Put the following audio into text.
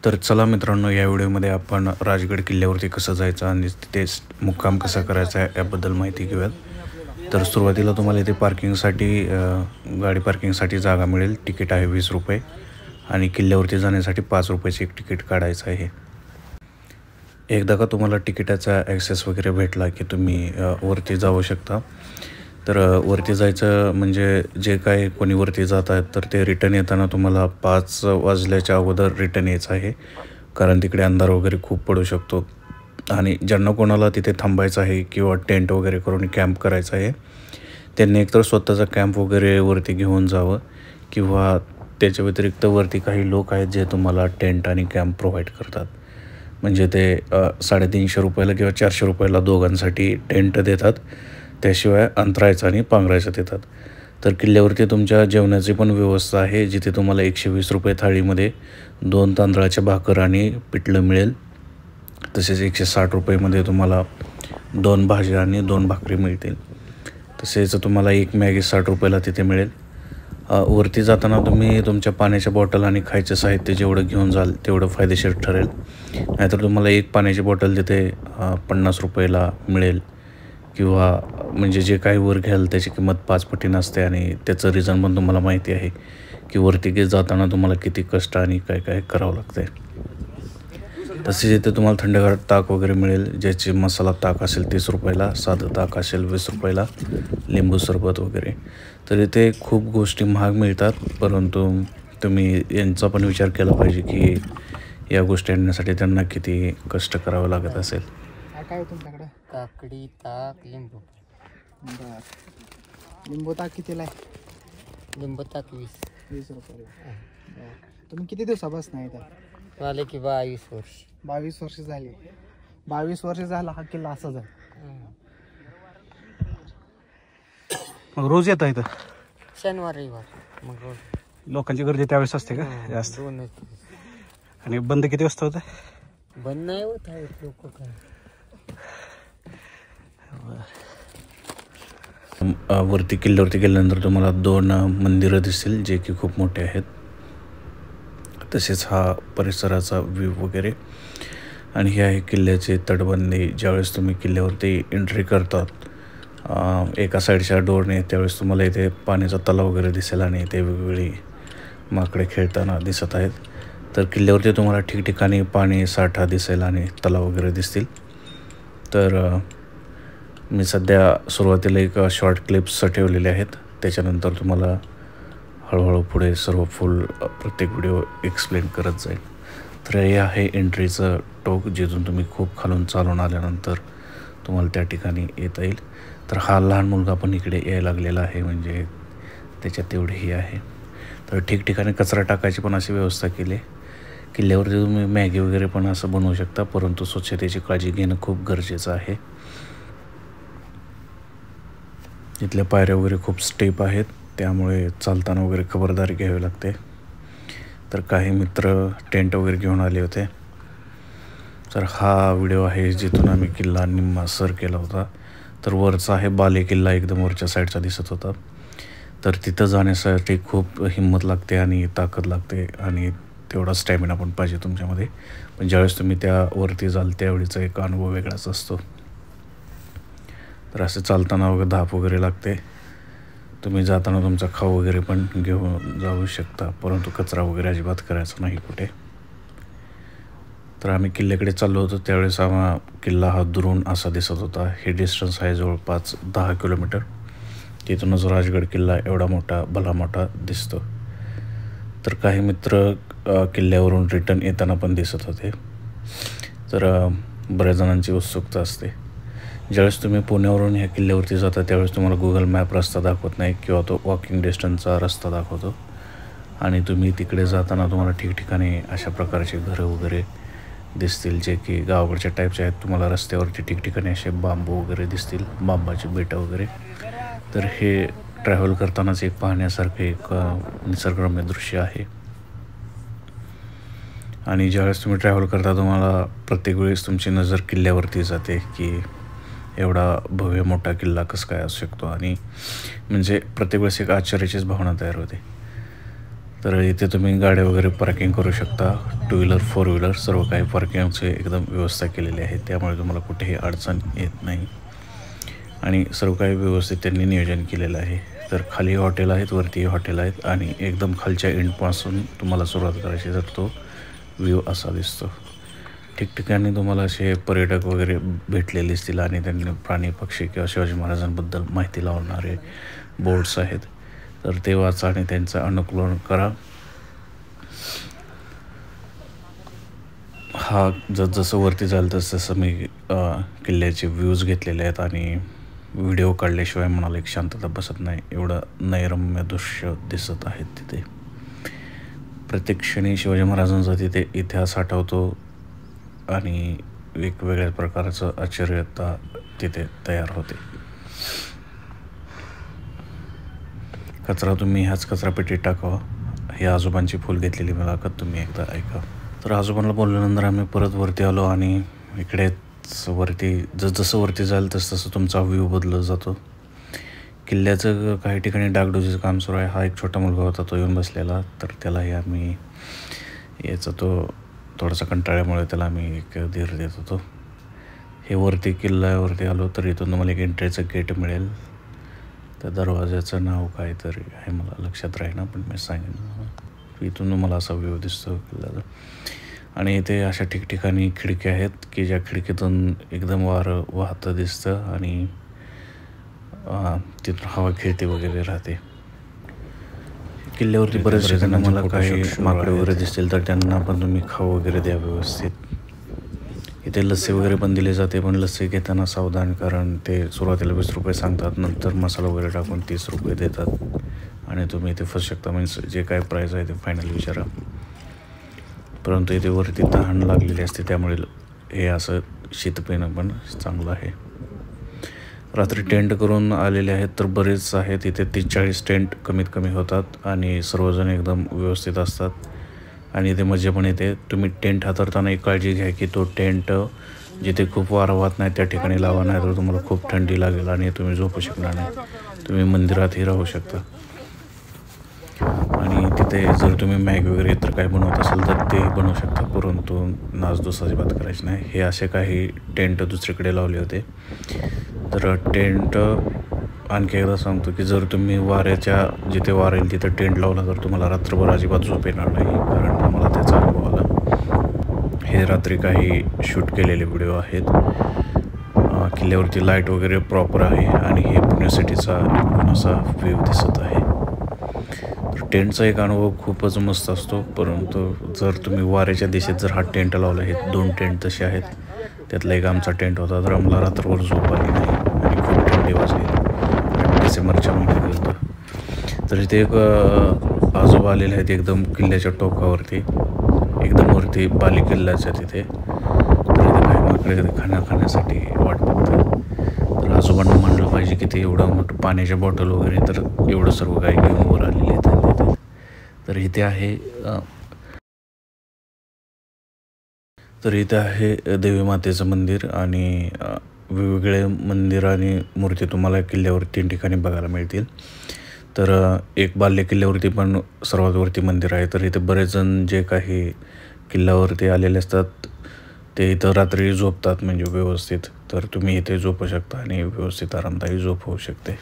तर चला मित्रांनो, या व्हिडिओमध्ये आपण राजगड किल्ल्यावरती कसं जायचं आणि तिथे मुक्काम कसा करायचा आहे याबद्दल माहिती घेऊयात. तर सुरुवातीला तुम्हाला इथे पार्किंगसाठी गाडी पार्किंगसाठी जागा मिळेल. तिकीट आहे 20 रुपये आणि किल्ल्यावरती जाण्यासाठी 5 रुपयाचे एक तिकीट काढायचं आहे. एकदा का तुम्हाला तिकिटाचा ॲक्सेस वगैरे भेटला की तुम्ही वरती जाऊ शकता. तर वरती जायचं म्हणजे जे काय कोणी वरती जात आहेत तर ते रिटर्न येताना तुम्हाला 5 वाजल्याच्या अगोदर रिटर्न यायचं आहे, कारण तिकडे अंधार वगैरे खूप पडू शकतो. आणि ज्यांना कोणाला तिथे थांबायचं आहे किंवा टेंट वगैरे करून कॅम्प करायचा आहे त्यांनी एकतर स्वतःचा कॅम्प वगैरे वरती घेऊन जावं, किंवा त्याच्या व्यतिरिक्त वरती काही लोक आहेत जे तुम्हाला टेंट आणि कॅम्प प्रोव्हाइड करतात. म्हणजे ते 350 रुपयाला किंवा 400 रुपयाला दोघांसाठी टेंट देतात, त्याशिवाय अंतरायचं आणि पांघरायचं देतात. तर किल्ल्यावरती तुमच्या जेवणाची पण व्यवस्था आहे, जिथे तुम्हाला 120 रुपये थाळीमध्ये 2 तांदळाच्या भाकर आणि पिठलं मिळेल. तसेच 160 रुपयेमध्ये तुम्हाला 2 भाज्या आणि 2 भाकरी मिळतील. तसेच तुम्हाला एक मॅगी 60 रुपयाला तिथे मिळेल. वरती जाताना तुम्ही तुमच्या पाण्याच्या बॉटल आणि खायचं साहित्य जेवढं घेऊन जाल तेवढं फायदेशीर ठरेल. नाहीतर तुम्हाला एक पाण्याची बॉटल तिथे 50 रुपयाला मिळेल, किंवा म्हणजे जे काही वर घ्याल त्याची किंमत 5 पटीने असते. आणि त्याचं रिझन पण तुम्हाला माहिती आहे की वरती जाताना तुम्हाला किती कष्ट आणि काय काय करावं लागतं. तसेच इथे तुम्हाला थंडगार ताक वगैरे मिळेल, ज्याचे मसाला ताक असेल 30 रुपयाला, साधं ताक असेल 20 रुपयाला, लिंबू सरबत वगैरे. तर इथे खूप गोष्टी महाग मिळतात, परंतु तुम्ही यांचा पण विचार केला पाहिजे की या गोष्टी आणण्यासाठी त्यांना किती कष्ट करावं लागत असेल. काय तुमच्याकडे? काकडी, ताक, लिंबू. लिंबू ताक कितीला आहे? लिंबू ताक 20 रुपयाला. तुम्ही किती दिवसापासून आहे इथं? झाले की 22 वर्ष. 22 वर्ष झाली. 22 वर्ष झाला हा किल्ला असाच आहे. मग रोज येता इथं? शनिवार रविवार मग रोज. लोकांची गर्दी त्यावेळेस असते का जास्त? आणि बंद किती वाजता होतं? बंद नाही होत आहे लोक काय. वरती किल्ल्यावरती गेल्यानंतर तुम्हाला 2 मंदिरं दिसतील, जे की खूप मोठे आहेत. तसेच हा परिसराचा व्ह्यू वगैरे. आणि ही आहे किल्ल्याची तटबंदी. ज्यावेळेस तुम्ही किल्ल्यावरती एंट्री करतात एका साईडच्या डोरने, त्यावेळेस तुम्हाला इथे पाण्याचा तलाव वगैरे दिसेल आणि इथे वेगवेगळी माकडे खेळताना दिसत आहेत. तर किल्ल्यावरती तुम्हाला ठिकठिकाणी पाणी साठा दिसेल आणि तलाव वगैरे दिसतील. तर मी सध्या सुरुवातीला एक शॉर्ट क्लिप्स ठेवलेले आहेत, त्याच्यानंतर तुम्हाला हळूहळू पुढे सर्व प्रत्येक व्हिडिओ एक्सप्लेन करत जाईल. तर हे आहे एंट्रीचं टोक, जिथून तुम्ही खूप खालून चालून आल्यानंतर तुम्हाला त्या ठिकाणी येता येईल. तर हा लहान मुलगा पण इकडे यायला लागलेला आहे, म्हणजे त्याच्यात तेवढेही आहे. तर ठिकठिकाणी कचरा टाकायची पण अशी व्यवस्था केली. किल्ल्यावरती तुम्ही मॅगी वगैरे पण असं बनवू शकता, परंतु स्वच्छतेची काळजी घेणं खूप गरजेचं आहे. इथल्या पायऱ्या वगैरे खूप स्टेप आहेत, त्यामुळे चालताना वगैरे खबरदारी घ्यावी लागते. तर काही मित्र टेंट वगैरे घेऊन आले होते. तर हा व्हिडिओ आहे जिथून आम्ही किल्ला निम्मा सर केला होता. तर वरचा आहे बाले किल्ला, एकदम वरच्या साईडचा दिसत होता. तर तिथं जाण्यासाठी खूप हिंमत लागते आणि ताकद लागते आणि तेवढा स्टॅमिना पण पाहिजे तुमच्यामध्ये. पण ज्यावेळेस तुम्ही त्यावरती जाल त्यावेळीचा एक अनुभव वेगळाच असतो. तर असं चालताना वगैरे धाप वगैरे लागते. तुम्ही जाताना तुमचा खाऊ वगैरे पण घेऊन जाऊ शकता, परंतु कचरा वगैरे अजिबात करायचा नाही कुठे. तर आम्ही किल्ल्याकडे चाललो होतो त्यावेळेस किल्ला हा दुरून असा दिसत होता. हे डिस्टन्स आहे जवळपास 10 किलोमीटर. तिथूनच राजगड किल्ला एवढा मोठा भला मोठा दिसतो. तर काही मित्र किल्ल्यावरून रिटर्न येताना पण दिसत होते. तर बऱ्याच जणांची उत्सुकता असते. ज्यावेळेस तुम्ही पुण्यावरून ह्या किल्ल्यावरती जाता त्यावेळेस तुम्हाला गुगल मॅप रस्ता दाखवत नाही, किंवा तो वॉकिंग डिस्टन्सचा रस्ता दाखवतो. आणि तुम्ही तिकडे जाताना तुम्हाला ठिकठिकाणी अशा प्रकारचे घरं वगैरे दिसतील, जे की गावाकडच्या टाईपचे आहेत. तुम्हाला रस्त्यावरती ठिकठिकाणी असे बांबू वगैरे दिसतील, बांबाची बेटं वगैरे. तर हे ट्रॅव्हल करतानाच एक पाहण्यासारखे एक निसर्गरम्य दृश्य आहे. आणि ज्यावेळेस तुम्ही ट्रॅव्हल करता तुम्हाला प्रत्येक वेळेस तुमची नजर किल्ल्यावरती जाते की एवढा भव्य मोठा किल्ला कसं काय असू शकतो. आणि म्हणजे प्रत्येक वेळेस एक आश्चर्याचीच भावना तयार होते. तर इथे तुम्ही गाड्या वगैरे पार्किंग करू शकता. 2 व्हीलर 4 व्हीलर सर्व काही पार्किंगचे एकदम व्यवस्था केलेली आहे, त्यामुळे तुम्हाला कुठेही अडचण येत नाही आणि सर्व काही व्यवस्थित त्यांनी नियोजन केलेलं आहे. तर खाली हॉटेल आहेत, वरती हॉटेल आहेत आणि एकदम खालच्या एंडपासून तुम्हाला सुरुवात करायची तर तो व्ह्यू असा दिसतो. ठिकठिकाणी तुम्हाला असे पर्यटक वगैरे भेटलेले दिसतील आणि त्यांनी प्राणी पक्षी किंवा शिवाजी महाराजांबद्दल माहिती लावणारे बोर्ड्स आहेत, तर ते वाचा आणि त्यांचं अनुकरण करा. हा जसं वरती जाईल तसं मी किल्ल्याचे व्ह्यूज घेतलेले आहेत आणि व्हिडिओ काढल्याशिवाय मनाला एक शांतता बसत नाही, एवढं नैरम्य दृश्य दिसत आहेत तिथे. प्रत्येक क्षणी शिवाजी महाराजांचा तिथे इतिहास आठवतो आणि वेगवेगळ्या प्रकारचं आश्चर्यता तिथे तयार होते. कचरा तुम्ही ह्याच कचरापेटीत टाकावा. हे आजोबांची फुल घेतलेली मुलाखत तुम्ही एकदा ऐका. तर आजोबांना बोलल्यानंतर आम्ही परत वरती आलो आणि इकडे वरती जसं वरती जाईल तसं तुमचा व्ह्यू बदलत जातो. किल्ल्याचं काही ठिकाणी डागडुजीचं काम सुरू आहे. हा एक छोटा मुलगा होता, तो येऊन बसलेला, तर त्यालाही आम्ही याचा तो थोडासा कंटाळ्यामुळे त्याला आम्ही एक धीर देत होतो. हे वरती किल्ल्यावरती आलो तर इथून तुम्हाला एक एंट्रीचं गेट मिळेल. त्या दरवाजाचं नाव काय तरी आहे, मला लक्षात राहीना, पण मी सांगेन. इथून तुम्हाला असा व्ह्यू दिसतो किल्ल्याचा आणि इथे अशा ठिकठिकाणी खिडक्या आहेत की ज्या खिडकीतून एकदम वारं वाहतं दिसतं आणि तिथून हवा खेळते वगैरे राहते. किल्ल्यावरती बरेच जण मला काही माकडे वगैरे दिसतील तर त्यांना पण तुम्ही खाऊ वगैरे द्या व्यवस्थित. इथे लस्सी वगैरे पण दिली जाते, पण लस्सी घेताना सावधान, कारण ते सुरुवातीला 20 रुपये सांगतात, नंतर मसाला वगैरे टाकून 30 रुपये देतात आणि तुम्ही इथे फसू शकता. म्हणजे जे काय प्राईस आहे ते फायनल विचारा. परंतु इथे वरती तहान लागलेली असते, त्यामुळे हे असं शीत पिणं पण चांगलं आहे. रात्री टेंट करून आलेले आहेत तर बरेच आहेत. इथे 30-40 टेंट कमीत कमी होतात आणि सर्वजण एकदम व्यवस्थित असतात आणि इथे मजा पण येते. तुम्ही टेंट हाताळताना एक काळजी घ्या की तो टेंट जिथे खूप वारा वाहत नाही त्या ठिकाणी लावा, नाही तर तुम्हाला खूप थंडी लागेल आणि तुम्ही झोपू शकणार नाही. तुम्ही मंदिरातही राहू शकता आणि तिथे जर तुम्ही मॅगी वगैरे तर काही बनवत असाल तर ते बनवू शकता, परंतु नासधूस अजिबात करायची नाही. हे असे काही टेंट दुसरीकडे लावले होते. तर टेंट आणखी एकदा सांगतो की जर तुम्ही वाऱ्याच्या जिथे वारा येईल तिथं टेंट लावला तर तुम्हाला रात्रभर अजिबात झोप येणार नाही, कारण आम्हाला त्याचा अनुभव आला. हे रात्री काही शूट केलेले व्हिडिओ आहेत. किल्ल्यावरती लाईट वगैरे प्रॉपर आहे आणि हे पुणे सिटीचा असा व्ह्यू दिसत आहे. तर टेंटचा एक अनुभव खूपच मस्त असतो, परंतु जर तुम्ही वाऱ्याच्या दिशेत जर हा टेंट लावला, हे 2 टेंट तसे आहेत, त्यातला एक आमचा टेंट होता, तर आम्हाला रात्रभर झोप आली नाही आणि खूप थंडी वाजली. डिसेंबरच्या महिन्यात गेलो तर इथे एक आजोबा आलेले आहेत एकदम किल्ल्याच्या टोकावरती, एकदम वरती बाली किल्ल्याच्या तिथे. तर इथे काही माकडे खाण्यासाठी वाट बघतात. तर आजोबांना म्हणलं पाहिजे की ते एवढं मोठं पाण्याच्या बॉटल वगैरे तर एवढं सर्व काही घेऊन वर आलेले आहेत. तर इथे आहे देवी मातेचं मंदिर आणि वेगवेगळे मंदिर आणि मूर्ती तुम्हाला किल्ल्यावर 3 ठिकाणी बघायला मिळतील. तर एक बाल्य किल्ल्यावरती पण सर्वात वरती मंदिर आहे. तर इथे बरेच जण जे काही किल्ल्यावरती आलेले असतात ते इथं रात्री झोपतात म्हणजे व्यवस्थित. तर तुम्ही इथे झोपू शकता आणि व्यवस्थित आरामदायी झोप होऊ शकते.